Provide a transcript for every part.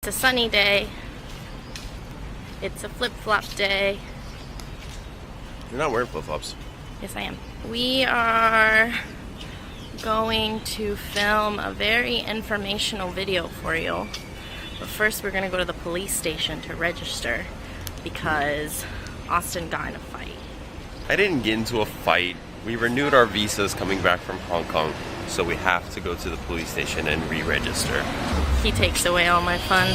It's a sunny day. It's a flip-flop day. You're not wearing flip-flops. Yes, I am. We are going to film a very informational video for you. But first we're going to go to the police station to register because Austin got in a fight. I didn't get into a fight. We renewed our visas coming back from Hong Kong, so we have to go to the police station and re-register. He takes away all my fun.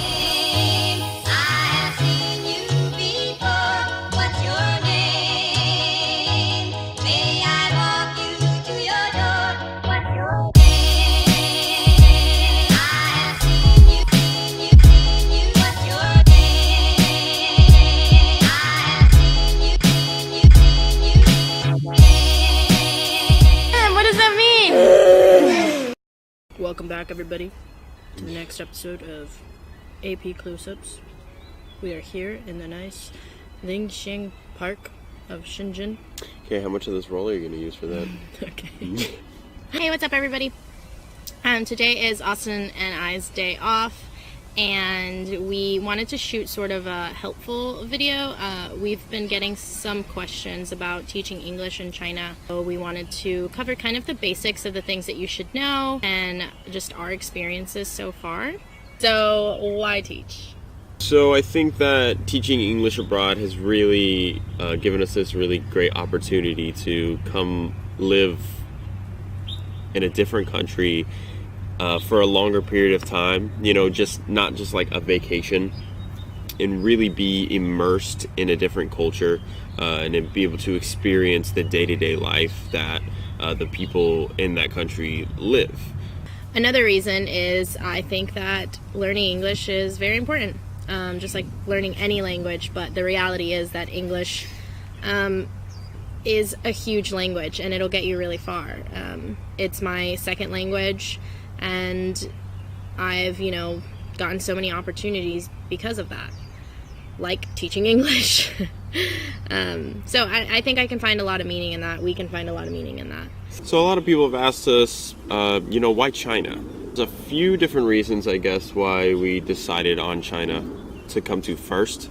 Welcome back, everybody, to the next episode of AP Close-Ups. We are here in the nice Lingxing Park of Shenzhen. Okay, how much of this roll are you going to use for that? Okay. Hey, what's up, everybody? Today is Austin and I's day off, and we wanted to shoot sort of a helpful video. We've been getting some questions about teaching English in China, so we wanted to cover kind of the basics of the things that you should know and just our experiences so far. So why teach? So I think that teaching English abroad has really given us this really great opportunity to come live in a different country for a longer period of time, you know, just not just like a vacation, and really be immersed in a different culture and then be able to experience the day-to-day life that the people in that country live. Another reason is I think that learning English is very important, just like learning any language, but the reality is that English is a huge language and it'll get you really far. It's my second language, and I've, gotten so many opportunities because of that, like teaching English. So I think I can find a lot of meaning in that. We can find a lot of meaning in that. So a lot of people have asked us, why China? There's a few different reasons, I guess, why we decided on China to come to first.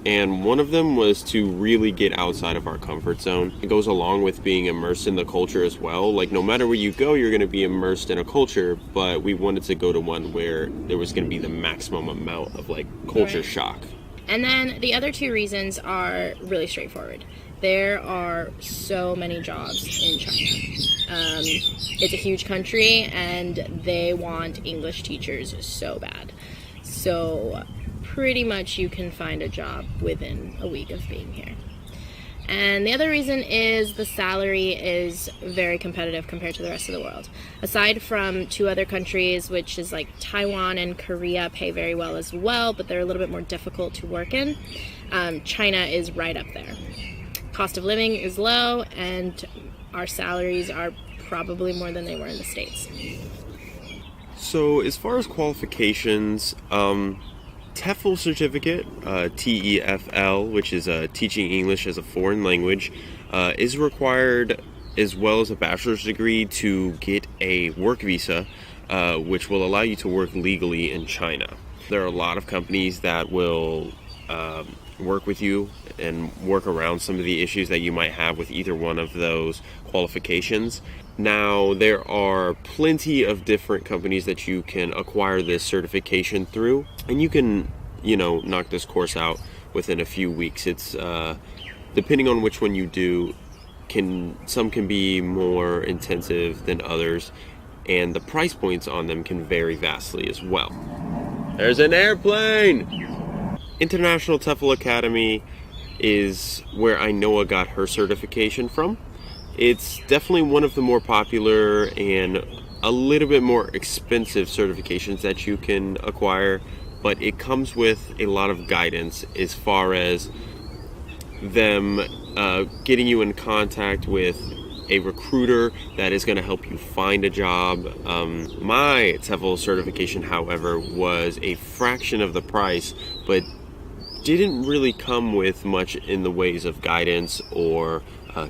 And one of them was to really get outside of our comfort zone. It goes along with being immersed in the culture as well. Like, no matter where you go, you're going to be immersed in a culture, but we wanted to go to one where there was going to be the maximum amount of, culture shock. And then the other two reasons are really straightforward. There are so many jobs in China. It's a huge country, and they want English teachers so bad. So pretty much you can find a job within a week of being here. And the other reason is the salary is very competitive compared to the rest of the world. Aside from two other countries, which is like Taiwan and Korea, pay very well as well, but they're a little bit more difficult to work in. China is right up there. Cost of living is low, and our salaries are probably more than they were in the States. So as far as qualifications, TEFL certificate, TEFL, which is teaching English as a foreign language, is required, as well as a bachelor's degree, to get a work visa, which will allow you to work legally in China. There are a lot of companies that will work with you and work around some of the issues that you might have with either one of those qualifications. Now, there are plenty of different companies that you can acquire this certification through, and you can, knock this course out within a few weeks. It's depending on which one you do, some can be more intensive than others, and the price points on them can vary vastly as well. There's an airplane! International TEFL Academy is where I Noah got her certification from. It's definitely one of the more popular and a little bit more expensive certifications that you can acquire, but it comes with a lot of guidance as far as them getting you in contact with a recruiter that is going to help you find a job. My TEFL certification, however, was a fraction of the price, but didn't really come with much in the ways of guidance or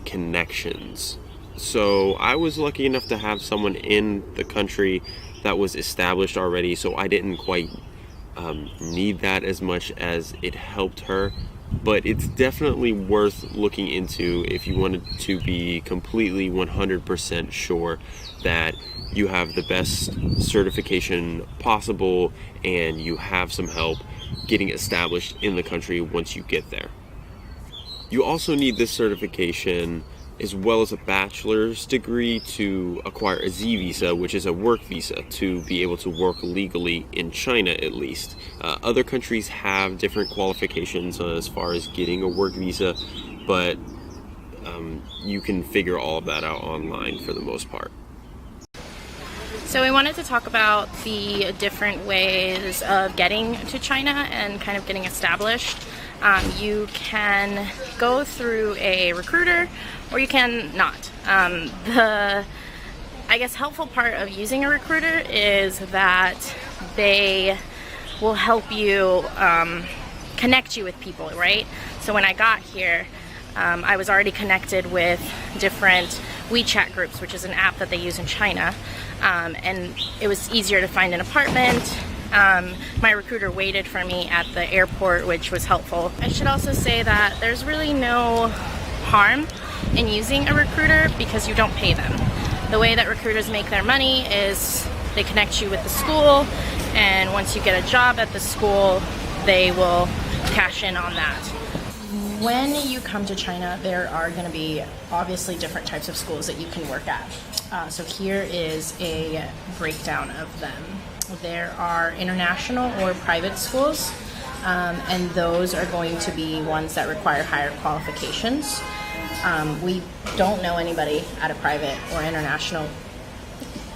connections. So I was lucky enough to have someone in the country that was established already, so I didn't quite need that as much as it helped her. But it's definitely worth looking into if you wanted to be completely 100% sure that you have the best certification possible and you have some help getting established in the country once you get there. You also need this certification as well as a bachelor's degree to acquire a Z visa, which is a work visa, to be able to work legally in China at least. Other countries have different qualifications as far as getting a work visa, but you can figure all of that out online for the most part. So we wanted to talk about the different ways of getting to China and kind of getting established. You can go through a recruiter or you can not. The, I guess, helpful part of using a recruiter is that they will help you connect you with people, right? So when I got here, I was already connected with different WeChat groups, which is an app that they use in China, and it was easier to find an apartment. My recruiter waited for me at the airport, which was helpful. I should also say that there's really no harm in using a recruiter because you don't pay them. The way that recruiters make their money is they connect you with the school, and once you get a job at the school, they will cash in on that. When you come to China, there are going to be obviously different types of schools that you can work at. So here is a breakdown of them. There are international or private schools, and those are going to be ones that require higher qualifications. We don't know anybody at a private or international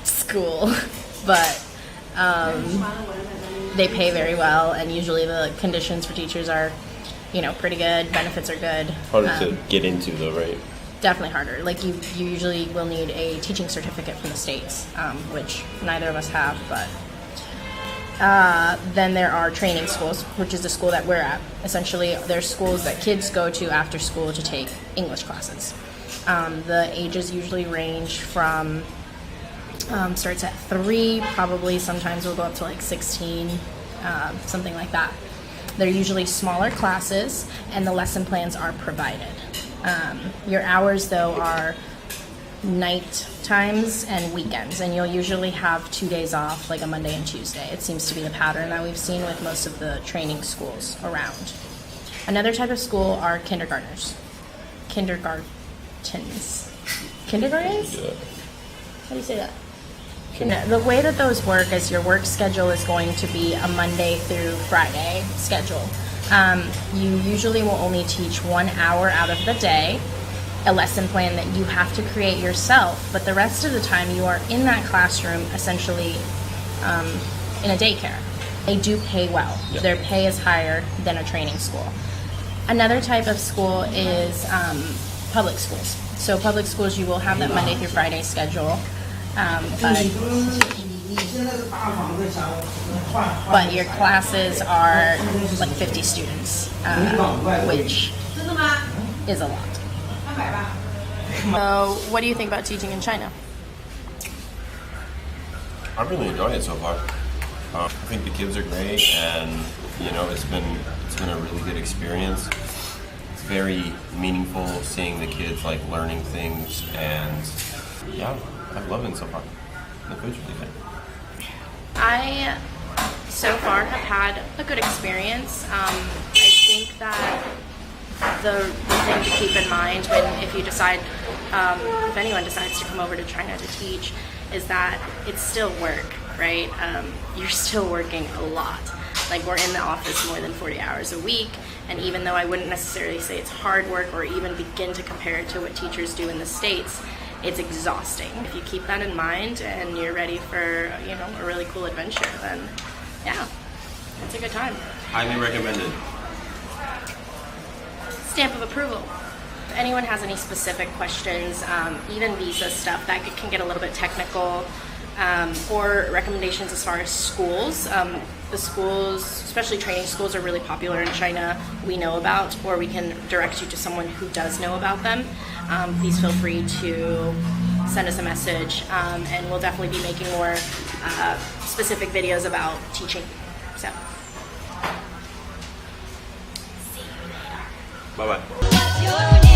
school, but they pay very well, and usually the conditions for teachers are, pretty good. Benefits are good. Harder to get into though, right? Definitely harder. Like you usually will need a teaching certificate from the States, which neither of us have, but then there are training schools, which is the school that we're at. Essentially, they're schools that kids go to after school to take English classes. The ages usually range from, starts at 3, probably sometimes will go up to like 16, something like that. They're usually smaller classes, and the lesson plans are provided. Your hours, though, are night times and weekends, and you'll usually have 2 days off, like a Monday and Tuesday. It seems to be the pattern that we've seen with most of the training schools around. Another type of school are kindergartners. Kindergartens? Kindergartens? Yeah. How do you say that? No, the way that those work is your work schedule is going to be a Monday through Friday schedule. You usually will only teach 1 hour out of the day, a lesson plan that you have to create yourself, but the rest of the time you are in that classroom essentially in a daycare. They do pay well. Yep. Their pay is higher than a training school. Another type of school is public schools. So public schools, you will have that Monday through Friday schedule, but your classes are like 50 students, which is a lot. So, what do you think about teaching in China? I'm really enjoying it so far. I think the kids are great, and it's been a really good experience. It's very meaningful seeing the kids learning things, and yeah, I'm loving it so far. The food's really good. I so far have had a good experience. I think that the thing to keep in mind if you decide, if anyone decides to come over to China to teach, is that it's still work, right? You're still working a lot. Like, we're in the office more than 40 hours a week, and even though I wouldn't necessarily say it's hard work or even begin to compare it to what teachers do in the States, it's exhausting. If you keep that in mind and you're ready for, a really cool adventure, then yeah, it's a good time. Highly recommended. Stamp of approval. If anyone has any specific questions, even visa stuff, that can get a little bit technical, or recommendations as far as schools. The schools, especially training schools, are really popular in China, we know about, or we can direct you to someone who does know about them. Please feel free to send us a message, and we'll definitely be making more specific videos about teaching. So, Bye-bye. What's your name?